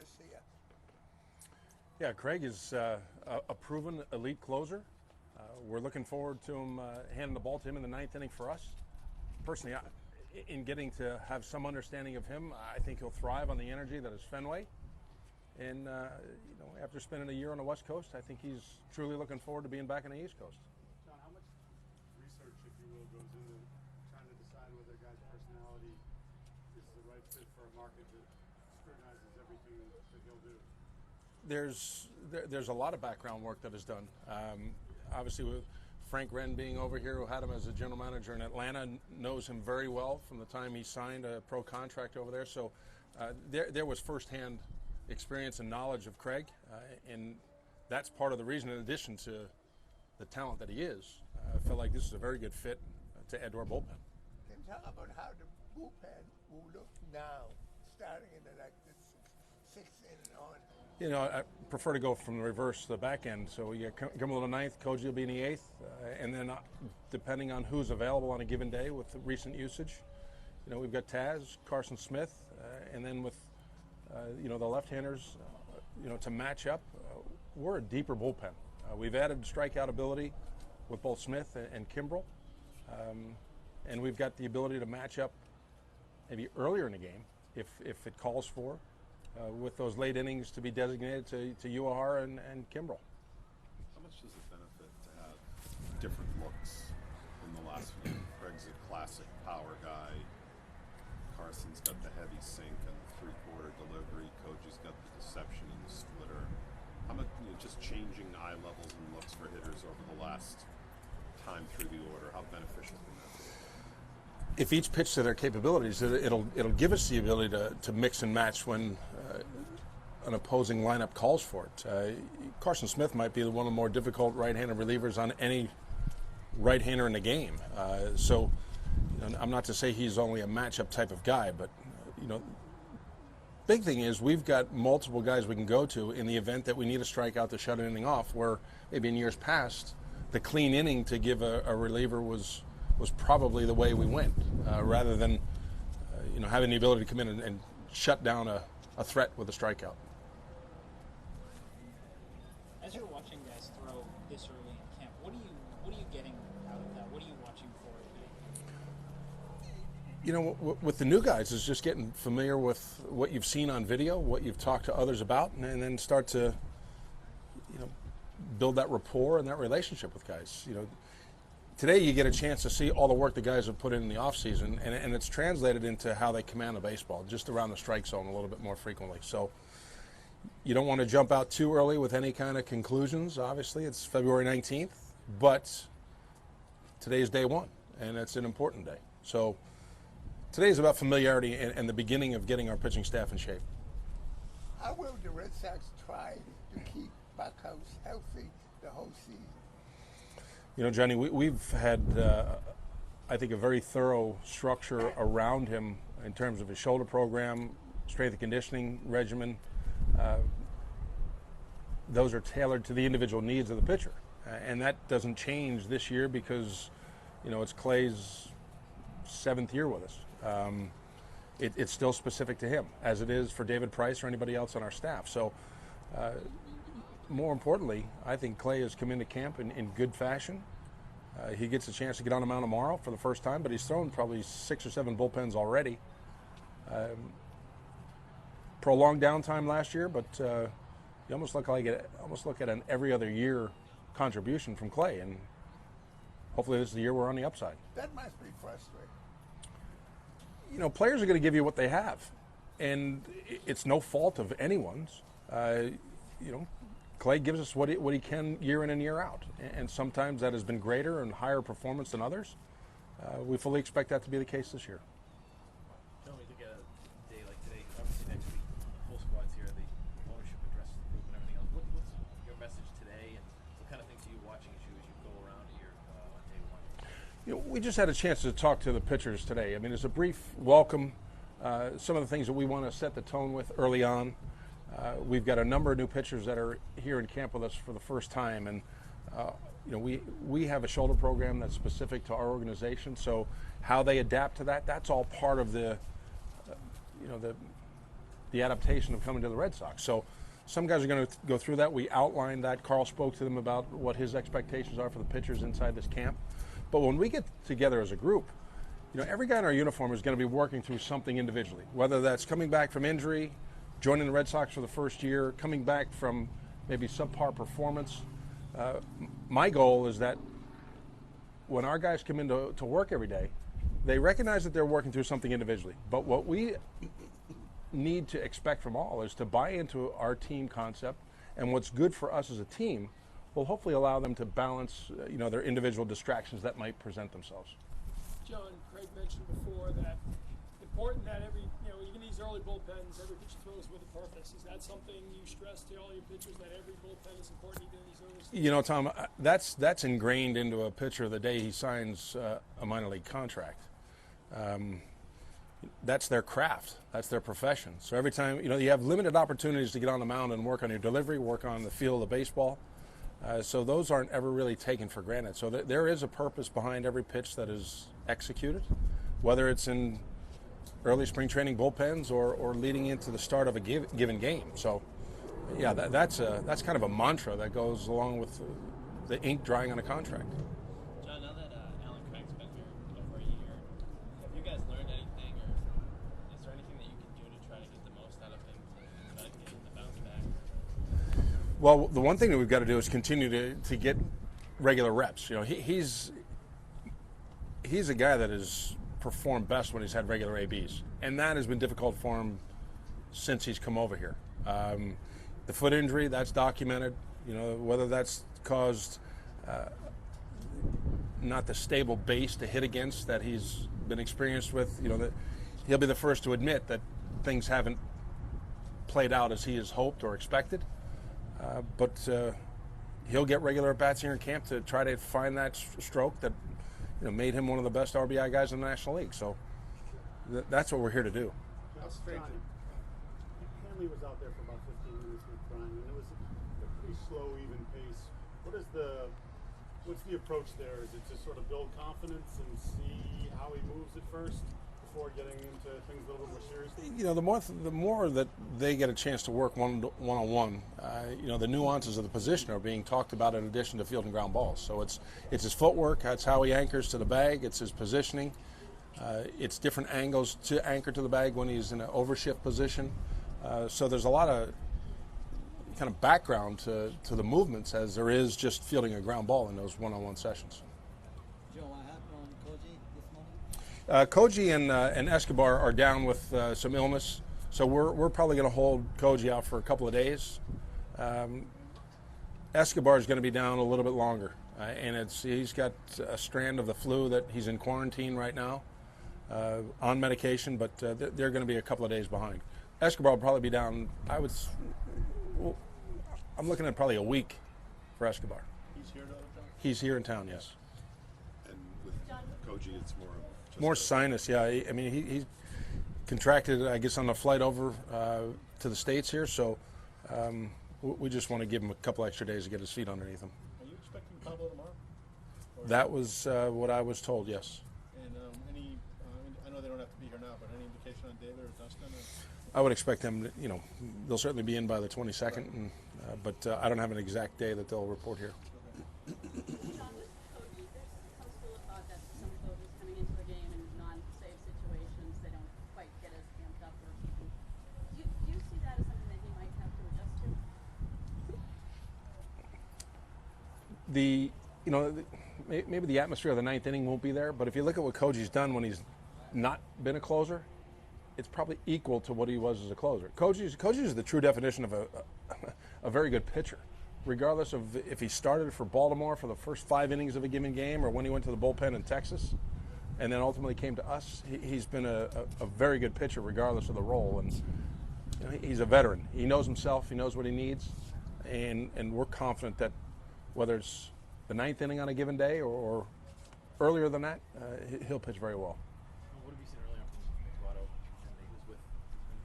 this year? Yeah, Craig is a proven elite closer. We're looking forward to him handing the ball to him in the ninth inning for us. Personally, in getting to have some understanding of him, I think he'll thrive on the energy that is Fenway. And after spending a year on the West Coast, I think he's truly looking forward to being back on the East Coast. John, how much research, if you will, goes into trying to decide whether a guy's personality is the right fit for a market that scrutinizes everything that he'll do? There's a lot of background work that is done. Obviously, with Frank Wren being over here, who had him as a general manager in Atlanta, knows him very well from the time he signed a pro contract over there. So there was firsthand experience and knowledge of Craig, and that's part of the reason, in addition to the talent that he is. I feel like this is a very good fit to add to our bullpen. Can you talk about how the bullpen will look now, starting in the sixth inning on? I prefer to go from the reverse to the back end. So you get Gimel in the ninth, Koji will be in the eighth, and then depending on who's available on a given day with the recent usage, we've got Taz, Carson Smith, and then with the left-handers, to match up. We're a deeper bullpen. We've added strikeout ability with both Smith and Kimbrel, and we've got the ability to match up maybe earlier in the game if it calls for. With those late innings to be designated to Uehara and Kimbrel. How much does it benefit to have different looks in the last few? Craig's a classic power guy. Carson's got the heavy sink and the three-quarter delivery. Koji's got the deception and the splitter. How much just changing eye levels and looks for hitters over the last time through the order? How beneficial can that be? If each pitch to their capabilities, it'll give us the ability to mix and match when an opposing lineup calls for it. Carson Smith might be one of the more difficult right-handed relievers on any right-hander in the game. So I'm not to say he's only a matchup type of guy, but big thing is we've got multiple guys we can go to in the event that we need a strikeout to shut an inning off, where maybe in years past the clean inning to give a reliever was probably the way we went, rather than having the ability to come in and shut down a threat with a strikeout. As you're watching guys throw this early in camp, what are you getting out of that? What are you watching for? With the new guys is just getting familiar with what you've seen on video, what you've talked to others about, and then start to build that rapport and that relationship with guys. Today you get a chance to see all the work the guys have put in the offseason, and it's translated into how they command the baseball, just around the strike zone a little bit more frequently. So you don't want to jump out too early with any kind of conclusions. Obviously, it's February 19th, but today's day one, and it's an important day. So today is about familiarity and the beginning of getting our pitching staff in shape. How will the Red Sox try to keep Buckhouse healthy the whole season? Johnny, we've had, I think, a very thorough structure around him in terms of his shoulder program, strength and conditioning regimen. Those are tailored to the individual needs of the pitcher. And that doesn't change this year because, it's Clay's 7th year with us. It's still specific to him, as it is for David Price or anybody else on our staff. So, more importantly, I think Clay has come into camp in good fashion. He gets a chance to get on the mound tomorrow for the first time, but he's thrown probably 6 or 7 bullpens already. Prolonged downtime last year, but you almost look at an every other year contribution from Clay, and hopefully this is the year we're on the upside. That must be frustrating. Players are going to give you what they have, and it's no fault of anyone's. Clay gives us what he can year in and year out, and sometimes that has been greater and higher performance than others. We fully expect that to be the case this year. Don't we look at a day like today? Obviously, next week, full squad's here, the ownership address the group and everything else. What's your message today, and what kind of things are you watching as you go around here on day one? We just had a chance to talk to the pitchers today. I mean, it's a brief welcome. Some of the things that we want to set the tone with early on. We've got a number of new pitchers that are here in camp with us for the first time, and we have a shoulder program that's specific to our organization. So how they adapt to that—that's all part of the the adaptation of coming to the Red Sox. So some guys are going to go through that. We outlined that. Carl spoke to them about what his expectations are for the pitchers inside this camp. But when we get together as a group, every guy in our uniform is going to be working through something individually, whether that's coming back from injury, joining the Red Sox for the first year, coming back from maybe subpar performance. My goal is that when our guys come into work every day, they recognize that they're working through something individually. But what we need to expect from all is to buy into our team concept, and what's good for us as a team will hopefully allow them to balance their individual distractions that might present themselves. John, Craig mentioned before that important that even these early bullpens, every pitcher throws with a purpose. Is that something you stress to all your pitchers, that every bullpen is important even in these early stages? Tom, that's ingrained into a pitcher the day he signs a minor league contract. That's their craft. That's their profession. So every time, you have limited opportunities to get on the mound and work on your delivery, work on the field of baseball. So those aren't ever really taken for granted. So there is a purpose behind every pitch that is executed, whether it's in early spring training bullpens or leading into the start of a given game. So, yeah, that's kind of a mantra that goes along with the ink drying on a contract. John, now that Alan Craig's been here over a year, have you guys learned anything, or is there anything that you can do to try to get the most out of him to try to get him to bounce back? Well, the one thing that we've got to do is continue to get regular reps. He's a guy that has performed best when he's had regular ABs, and that has been difficult for him since he's come over here. The foot injury, that's documented. Whether that's caused not the stable base to hit against that he's been experienced with. That he'll be the first to admit that things haven't played out as he has hoped or expected. But he'll get regular at-bats here in camp to try to find that stroke that made him one of the best RBI guys in the National League. So that's what we're here to do. Hanley was out there for about 15 minutes with Brian, and it was a pretty slow, even pace. What's the approach there? Is it to sort of build confidence and see how he moves at first before getting into things a little bit more seriously? The more that they get a chance to work one-on-one, the nuances of the position are being talked about in addition to field and ground balls. So it's his footwork, that's how he anchors to the bag, it's his positioning, it's different angles to anchor to the bag when he's in an overshift position. So there's a lot of kind of background to the movements as there is just fielding a ground ball in those one-on-one sessions. Joe, what happened on Koji this morning? Koji and Escobar are down with some illness, so we're probably going to hold Koji out for a couple of days. Escobar is going to be down a little bit longer, and he's got a strand of the flu that he's in quarantine right now, on medication, but they're going to be a couple of days behind. Escobar will probably be down. I'm looking at probably a week for Escobar. He's here though, John? He's here in town, yes. And with Koji, it's more sinus, yeah. He contracted, I guess, on the flight over to the States here, so we just want to give him a couple extra days to get his feet underneath him. Are you expecting Pablo tomorrow? That was what I was told, yes. And I know they don't have to be here now, but any indication on David or Dustin? I would expect them, they'll certainly be in by the 22nd, but I don't have an exact day that they'll report here. John, with Koji, there comes to a thought that some coaches coming into a game in non-save situations, they don't quite get as amped up or keeping. Do you see that as something that he might have to adjust to? Maybe the atmosphere of the ninth inning won't be there, but if you look at what Koji's done when he's not been a closer, it's probably equal to what he was as a closer. Koji is the true definition of a very good pitcher, regardless of if he started for Baltimore for the first 5 innings of a given game or when he went to the bullpen in Texas and then ultimately came to us. He's been a very good pitcher regardless of the role, and he's a veteran. He knows himself, he knows what he needs, and we're confident that whether it's the ninth inning on a given day or earlier than that, he'll pitch very well. What have you seen early on from Grotto? And he was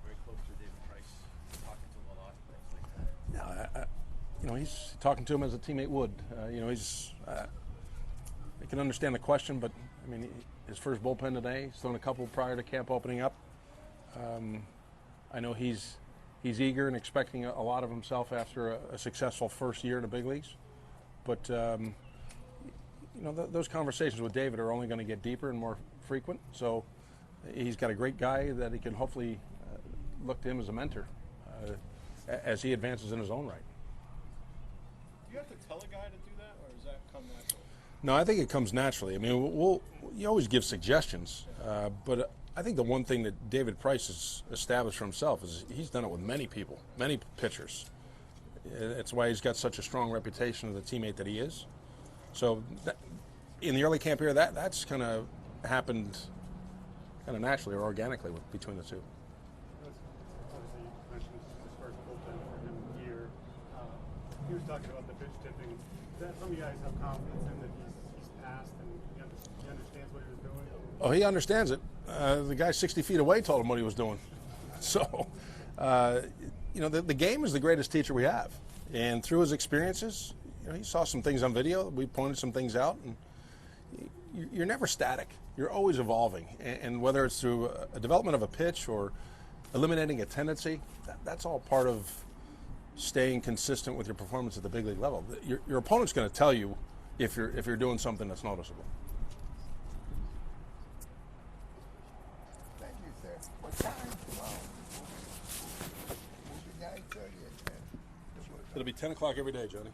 very close to David Price, talking to him a lot, things like that. He's talking to him as a teammate would. I can understand the question, but his first bullpen today, he's thrown a couple prior to camp opening up. I know he's eager and expecting a lot of himself after a successful first year in the big leagues. But those conversations with David are only going to get deeper and more frequent. So he's got a great guy that he can hopefully look to him as a mentor as he advances in his own right. Do you have to tell a guy to do that, or does that come naturally? No, I think it comes naturally. I mean, you always give suggestions, but I think the one thing that David Price has established for himself is he's done it with many people, many pitchers. It's why he's got such a strong reputation as the teammate that he is. So in the early camp here, that's kind of happened kind of naturally or organically between the two. Obviously, you mentioned this is his first bullpen for him here. He was talking about the pitch tipping. Is that something you guys have confidence in that he's passed and he understands what he was doing? Oh, he understands it. The guy 60 feet away told him what he was doing. So, the game is the greatest teacher we have. And through his experiences, he saw some things on video. We pointed some things out. And you're never static. You're always evolving. And whether it's through a development of a pitch or eliminating a tendency, that's all part of staying consistent with your performance at the big league level. Your opponent's going to tell you if you're doing something that's noticeable. Thank you, sir. What time tomorrow? Will be 9:30 or 10. It'll be 10 o'clock every day, Johnny.